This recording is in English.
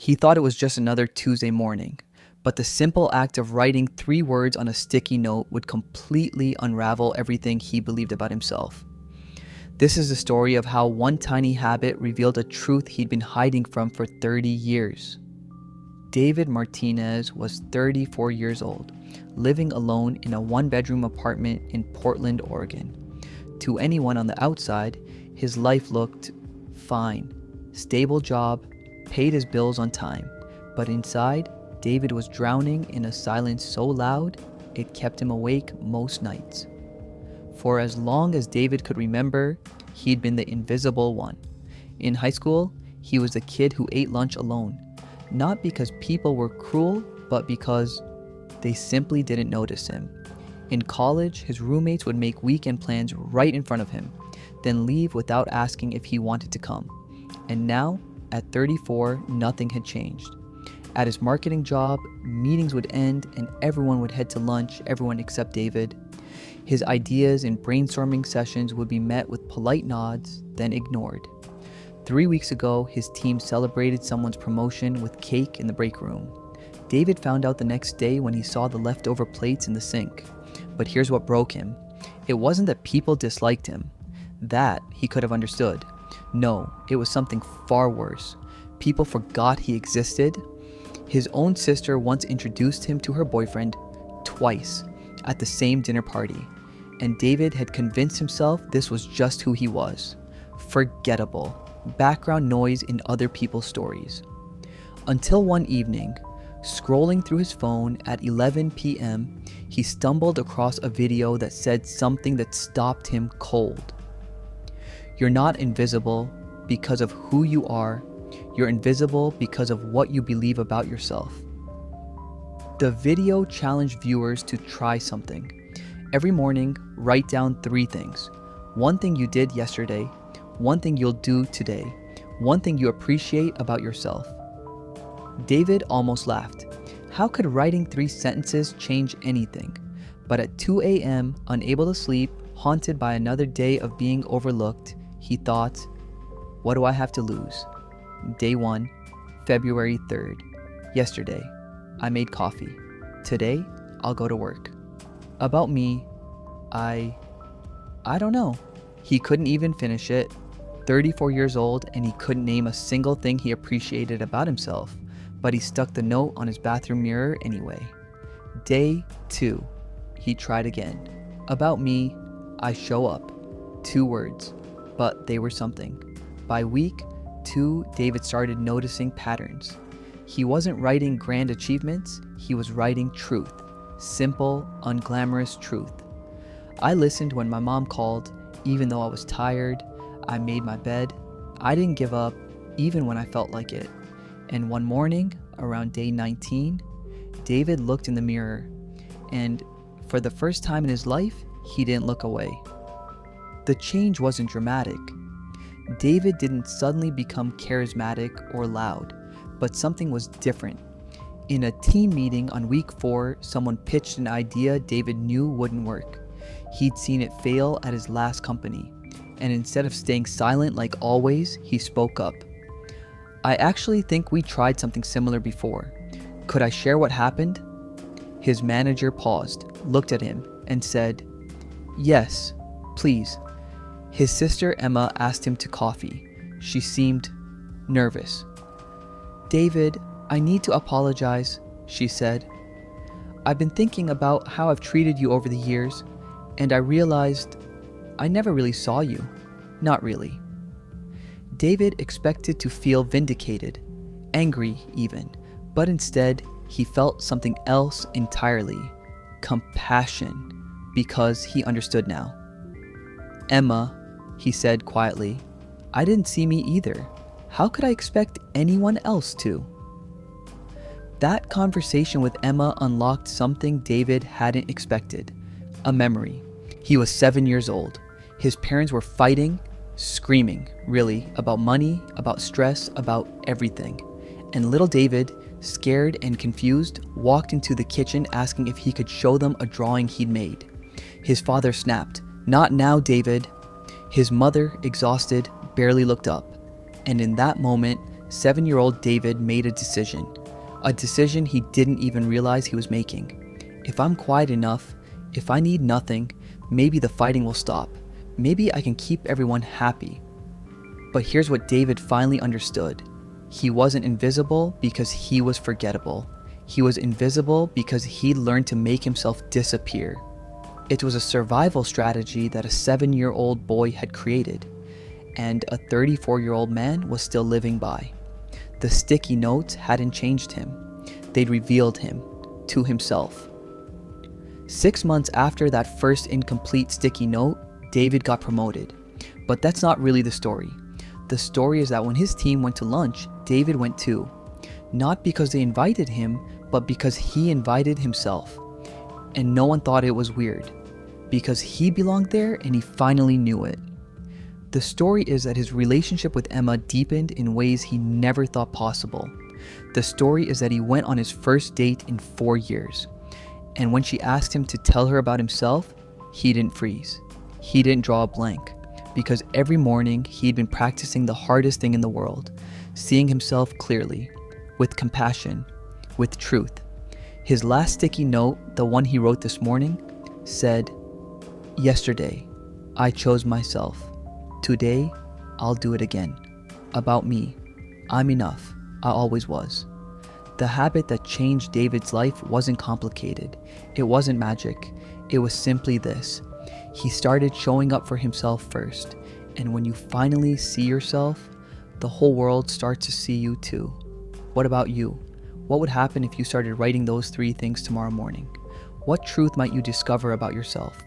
He thought it was just another Tuesday morning, but the simple act of writing 3 words on a sticky note would completely unravel everything he believed about himself. This is the story of how one tiny habit revealed a truth he'd been hiding from for 30 years. David Martinez was 34 years old, living alone in a 1-bedroom apartment in Portland, Oregon. To anyone on the outside, his life looked fine. Stable job, paid his bills on time. But inside, David was drowning in a silence so loud, it kept him awake most nights. For as long as David could remember, he'd been the invisible one. In high school, he was the kid who ate lunch alone. Not because people were cruel, but because they simply didn't notice him. In college, his roommates would make weekend plans right in front of him, then leave without asking if he wanted to come. And now, at 34, nothing had changed. At his marketing job, meetings would end and everyone would head to lunch, everyone except David. His ideas in brainstorming sessions would be met with polite nods, then ignored. 3 weeks ago, his team celebrated someone's promotion with cake in the break room. David found out the next day when he saw the leftover plates in the sink. But here's what broke him. It wasn't that people disliked him. That he could have understood. No, it was something far worse. People forgot he existed. His own sister once introduced him to her boyfriend twice at the same dinner party, and David had convinced himself this was just who he was. Forgettable. Background noise in other people's stories. Until one evening, scrolling through his phone at 11 p.m., he stumbled across a video that said something that stopped him cold. You're not invisible because of who you are. You're invisible because of what you believe about yourself. The video challenged viewers to try something. Every morning, write down 3 things. 1 thing you did yesterday, 1 thing you'll do today, 1 thing you appreciate about yourself. David almost laughed. How could writing 3 sentences change anything? But at 2 a.m., unable to sleep, haunted by another day of being overlooked, he thought, what do I have to lose? Day 1, February 3rd. Yesterday, I made coffee. Today, I'll go to work. About me, I don't know. He couldn't even finish it. 34 years old, and he couldn't name a single thing he appreciated about himself, but he stuck the note on his bathroom mirror anyway. Day 2, he tried again. About me, I show up. 2 words, but they were something. By week 2, David started noticing patterns. He wasn't writing grand achievements, he was writing truth. Simple, unglamorous truth. I listened when my mom called, even though I was tired. I made my bed. I didn't give up, even when I felt like it. And one morning, around day 19, David looked in the mirror, and for the first time in his life, he didn't look away. The change wasn't dramatic. David didn't suddenly become charismatic or loud, but something was different. In a team meeting on week 4, someone pitched an idea David knew wouldn't work. He'd seen it fail at his last company, and instead of staying silent like always, he spoke up. I actually think we tried something similar before. Could I share what happened? His manager paused, looked at him, and said, yes, please. His sister Emma asked him to coffee. She seemed nervous. David, I need to apologize, she said. I've been thinking about how I've treated you over the years, and I realized I never really saw you. Not really. David expected to feel vindicated, angry even, but instead he felt something else entirely. Compassion, because he understood now. Emma, he said quietly, I didn't see me either. How could I expect anyone else to? That conversation with Emma unlocked something David hadn't expected. A memory. He was 7 years old. His parents were fighting, screaming, really, about money, about stress, about everything. And little David, scared and confused, walked into the kitchen asking if he could show them a drawing he'd made. His father snapped, Not now, David. His mother, exhausted, barely looked up. And in that moment, 7-year-old David made a decision he didn't even realize he was making. If I'm quiet enough, if I need nothing, maybe the fighting will stop. Maybe I can keep everyone happy. But here's what David finally understood. He wasn't invisible because he was forgettable. He was invisible because he learned to make himself disappear. It was a survival strategy that a 7-year-old boy had created, and a 34-year-old man was still living by. The sticky notes hadn't changed him. They'd revealed him to himself. 6 months after that first incomplete sticky note, David got promoted. But that's not really the story. The story is that when his team went to lunch, David went too. Not because they invited him, but because he invited himself. And no one thought it was weird, because he belonged there and he finally knew it. The story is that his relationship with Emma deepened in ways he never thought possible. The story is that he went on his first date in 4 years. And when she asked him to tell her about himself, he didn't freeze. He didn't draw a blank. Because every morning he'd been practicing the hardest thing in the world, seeing himself clearly, with compassion, with truth. His last sticky note, the one he wrote this morning, said, "Yesterday, I chose myself. Today, I'll do it again. About me, I'm enough. I always was." The habit that changed David's life wasn't complicated. It wasn't magic. It was simply this. He started showing up for himself first. And when you finally see yourself, the whole world starts to see you too. What about you? What would happen if you started writing those 3 things tomorrow morning? What truth might you discover about yourself?